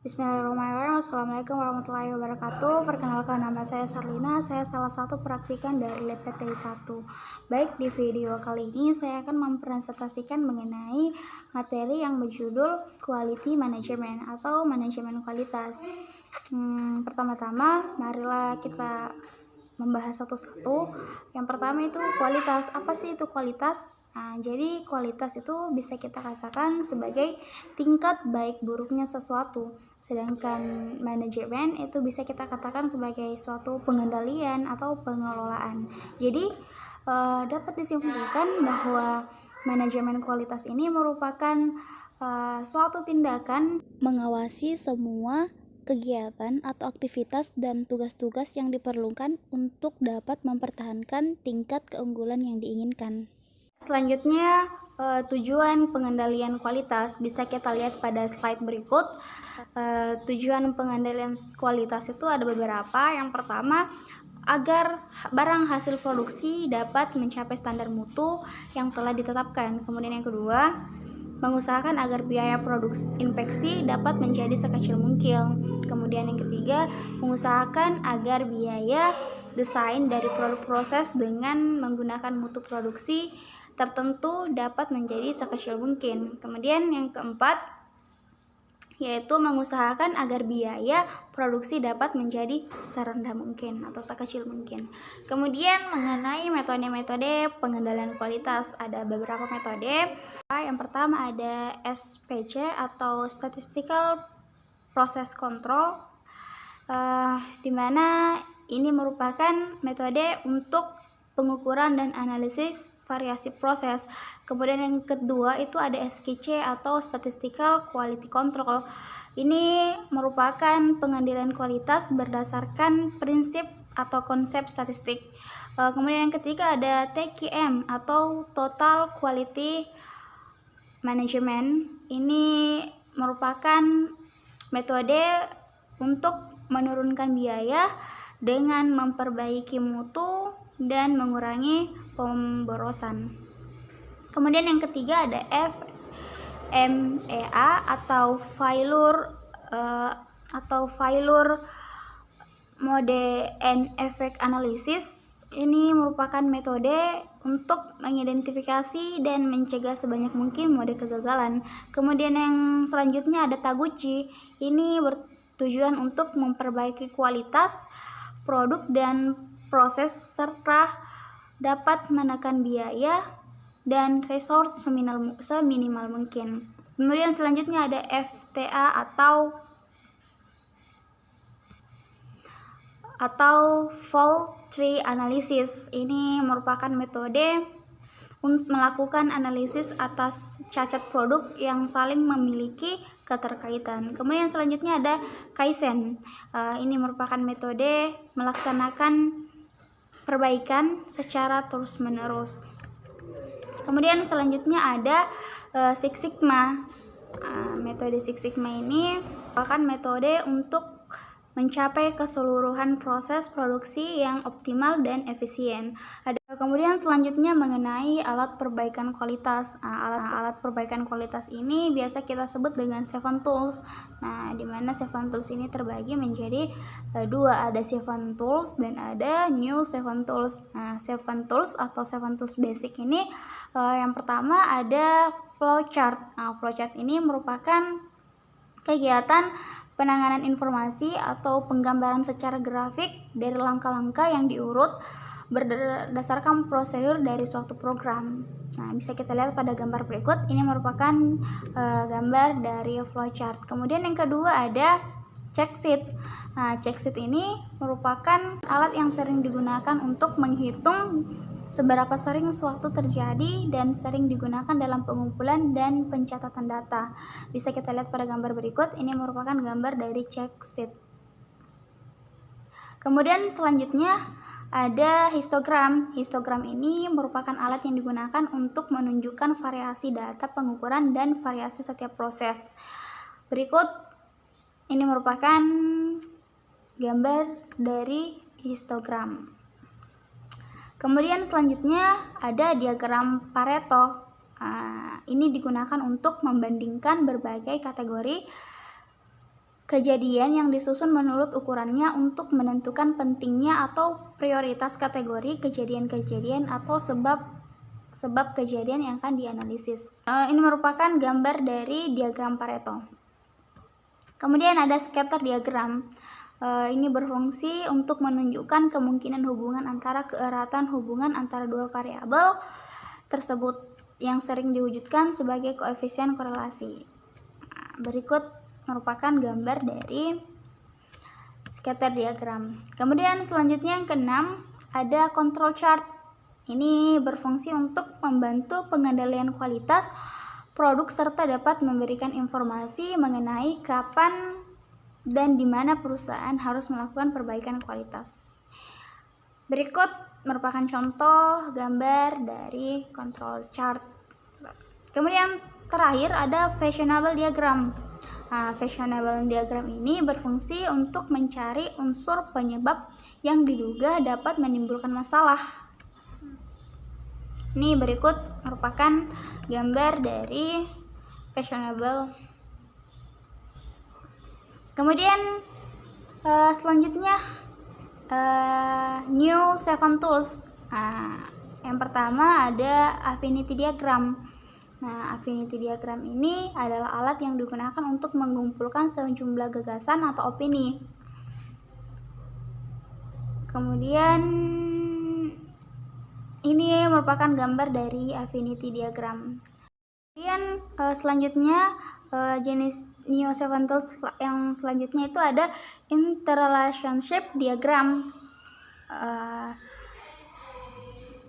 Bismillahirrahmanirrahim. Assalamualaikum warahmatullahi wabarakatuh. Perkenalkan, nama saya Sarlina. Saya salah satu praktikan dari Lab PTI 1. Baik, di video kali ini saya akan mempresentasikan mengenai materi yang berjudul Quality Management atau manajemen kualitas. Pertama-tama, marilah kita membahas satu-satu. Yang pertama itu kualitas. Apa sih itu kualitas? Jadi kualitas itu bisa kita katakan sebagai tingkat baik buruknya sesuatu. Sedangkan manajemen itu bisa kita katakan sebagai suatu pengendalian atau pengelolaan. Jadi dapat disimpulkan bahwa manajemen kualitas ini merupakan suatu tindakan mengawasi semua kegiatan atau aktivitas dan tugas-tugas yang diperlukan untuk dapat mempertahankan tingkat keunggulan yang diinginkan. Selanjutnya, tujuan pengendalian kualitas bisa kita lihat pada slide berikut. Tujuan pengendalian kualitas itu ada beberapa. Yang pertama, agar barang hasil produksi dapat mencapai standar mutu yang telah ditetapkan. Kemudian yang kedua, mengusahakan agar biaya produksi inspeksi dapat menjadi sekecil mungkin. Kemudian yang ketiga, mengusahakan agar biaya desain dari produk proses dengan menggunakan mutu produksi tertentu dapat menjadi sekecil mungkin. Kemudian yang keempat, yaitu mengusahakan agar biaya produksi dapat menjadi serendah mungkin atau sekecil mungkin. Kemudian mengenai metode-metode pengendalian kualitas, ada beberapa metode. Yang pertama ada SPC atau Statistical Process Control, di mana ini merupakan metode untuk pengukuran dan analisis variasi proses. Kemudian yang kedua itu ada SQC atau Statistical Quality Control. Ini merupakan pengendalian kualitas berdasarkan prinsip atau konsep statistik. Kemudian yang ketiga ada TQM atau Total Quality Management. Ini merupakan metode untuk menurunkan biaya dengan memperbaiki mutu dan mengurangi pemborosan. Kemudian yang ketiga ada FMEA atau Failure Mode and Effect Analysis. Ini merupakan metode untuk mengidentifikasi dan mencegah sebanyak mungkin mode kegagalan. Kemudian yang selanjutnya ada Taguchi. Ini bertujuan untuk memperbaiki kualitas produk dan proses serta dapat menekan biaya dan resource seminimal mungkin. Kemudian selanjutnya ada FTA atau Fault Tree Analysis. Ini merupakan metode untuk melakukan analisis atas cacat produk yang saling memiliki keterkaitan. Kemudian selanjutnya ada Kaizen. Ini merupakan metode melaksanakan perbaikan secara terus-menerus. Kemudian selanjutnya ada Six Sigma. Metode Six Sigma ini merupakan metode untuk mencapai keseluruhan proses produksi yang optimal dan efisien. Kemudian selanjutnya mengenai alat perbaikan kualitas. Alat perbaikan kualitas ini biasa kita sebut dengan 7 tools. Di mana 7 tools ini terbagi menjadi dua, ada 7 tools dan ada new 7 tools. 7 tools atau 7 tools basic ini yang pertama ada flowchart. Flowchart ini merupakan kegiatan penanganan informasi atau penggambaran secara grafik dari langkah-langkah yang diurut berdasarkan prosedur dari suatu program. Bisa kita lihat pada gambar berikut. Ini merupakan gambar dari flowchart. Kemudian yang kedua ada check sheet. Check sheet ini merupakan alat yang sering digunakan untuk menghitung seberapa sering suatu terjadi dan sering digunakan dalam pengumpulan dan pencatatan data. Bisa kita lihat pada gambar berikut. Ini merupakan gambar dari check sheet. Kemudian selanjutnya ada histogram. Histogram ini merupakan alat yang digunakan untuk menunjukkan variasi data pengukuran dan variasi setiap proses. Berikut ini merupakan gambar dari histogram. Kemudian selanjutnya ada diagram Pareto. Ini digunakan untuk membandingkan berbagai kategori kejadian yang disusun menurut ukurannya untuk menentukan pentingnya atau prioritas kategori kejadian-kejadian atau sebab kejadian yang akan dianalisis. Ini merupakan gambar dari diagram Pareto. Kemudian ada scatter diagram. Ini berfungsi untuk menunjukkan kemungkinan hubungan antara keeratan hubungan antara dua variabel tersebut yang sering diwujudkan sebagai koefisien korelasi. Berikut merupakan gambar dari scatter diagram. Kemudian selanjutnya yang keenam ada control chart. Ini berfungsi untuk membantu pengendalian kualitas produk serta dapat memberikan informasi mengenai kapan dan di mana perusahaan harus melakukan perbaikan kualitas. Berikut merupakan contoh gambar dari control chart. Kemudian terakhir ada fashionable diagram. Fashionable diagram ini berfungsi untuk mencari unsur penyebab yang diduga dapat menimbulkan masalah. Ini berikut merupakan gambar dari fashionable. Kemudian selanjutnya new 7 tools. Yang pertama ada affinity diagram. Affinity diagram ini adalah alat yang digunakan untuk mengumpulkan sejumlah gagasan atau opini. Kemudian ini merupakan gambar dari affinity diagram. Kemudian selanjutnya jenis Neo 7 tools yang selanjutnya itu ada interrelationship diagram.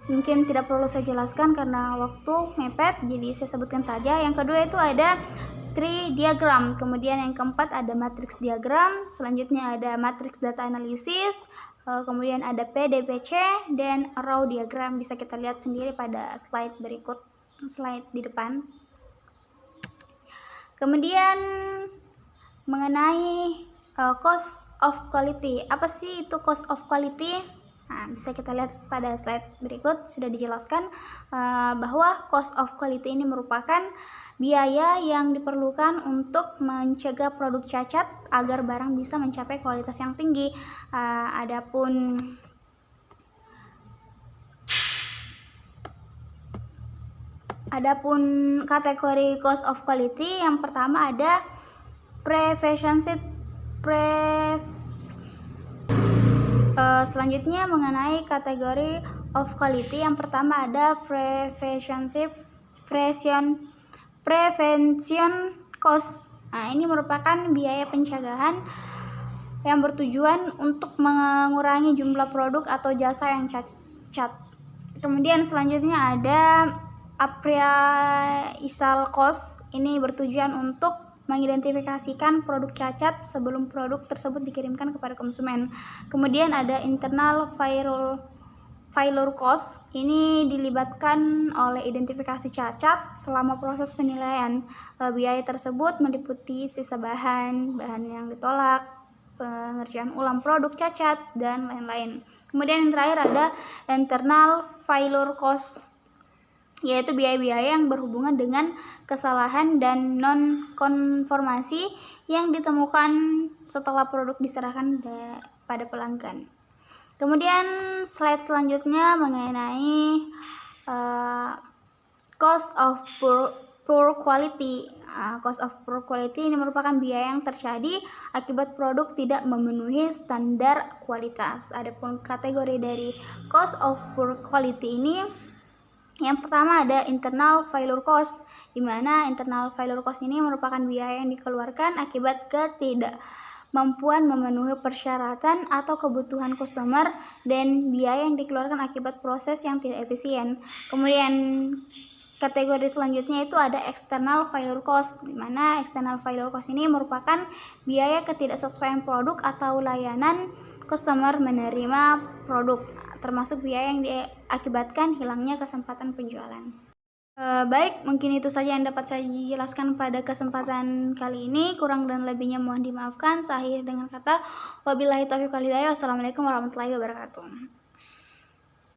Mungkin tidak perlu saya jelaskan karena waktu mepet, jadi saya sebutkan saja. Yang kedua itu ada tree diagram, kemudian yang keempat ada matrix diagram, selanjutnya ada matrix data analysis, kemudian ada PDPC dan row diagram. Bisa kita lihat sendiri pada slide berikut, slide di depan. Kemudian mengenai cost of quality. Apa sih itu cost of quality? Bisa kita lihat pada slide berikut, sudah dijelaskan bahwa cost of quality ini merupakan biaya yang diperlukan untuk mencegah produk cacat agar barang bisa mencapai kualitas yang tinggi. Adapun kategori cost of quality, yang pertama ada selanjutnya mengenai kategori of quality, yang pertama ada prevention cost. Ini merupakan biaya pencegahan yang bertujuan untuk mengurangi jumlah produk atau jasa yang cacat. Kemudian selanjutnya ada appraisal cost. Ini bertujuan untuk mengidentifikasikan produk cacat sebelum produk tersebut dikirimkan kepada konsumen. Kemudian ada internal failure cost. Ini dilibatkan oleh identifikasi cacat selama proses penilaian. Biaya tersebut meliputi sisa bahan yang ditolak, pengerjaan ulang produk cacat, dan lain-lain. Kemudian yang terakhir ada internal failure cost, yaitu biaya-biaya yang berhubungan dengan kesalahan dan non-konformasi yang ditemukan setelah produk diserahkan pada pelanggan. Kemudian slide selanjutnya mengenai cost of poor quality. Cost of poor quality ini merupakan biaya yang terjadi akibat produk tidak memenuhi standar kualitas. Adapun kategori dari cost of poor quality ini, yang pertama ada internal failure cost, di mana internal failure cost ini merupakan biaya yang dikeluarkan akibat ketidakmampuan memenuhi persyaratan atau kebutuhan customer dan biaya yang dikeluarkan akibat proses yang tidak efisien. Kemudian kategori selanjutnya itu ada external failure cost, di mana external failure cost ini merupakan biaya ketidaksesuaian produk atau layanan customer menerima produk, termasuk biaya yang diakibatkan hilangnya kesempatan penjualan. Baik, mungkin itu saja yang dapat saya jelaskan pada kesempatan kali ini. Kurang dan lebihnya mohon dimaafkan. Saya akhiri dengan kata wabillahi taufiq wal hidayah. Wassalamualaikum warahmatullahi wabarakatuh.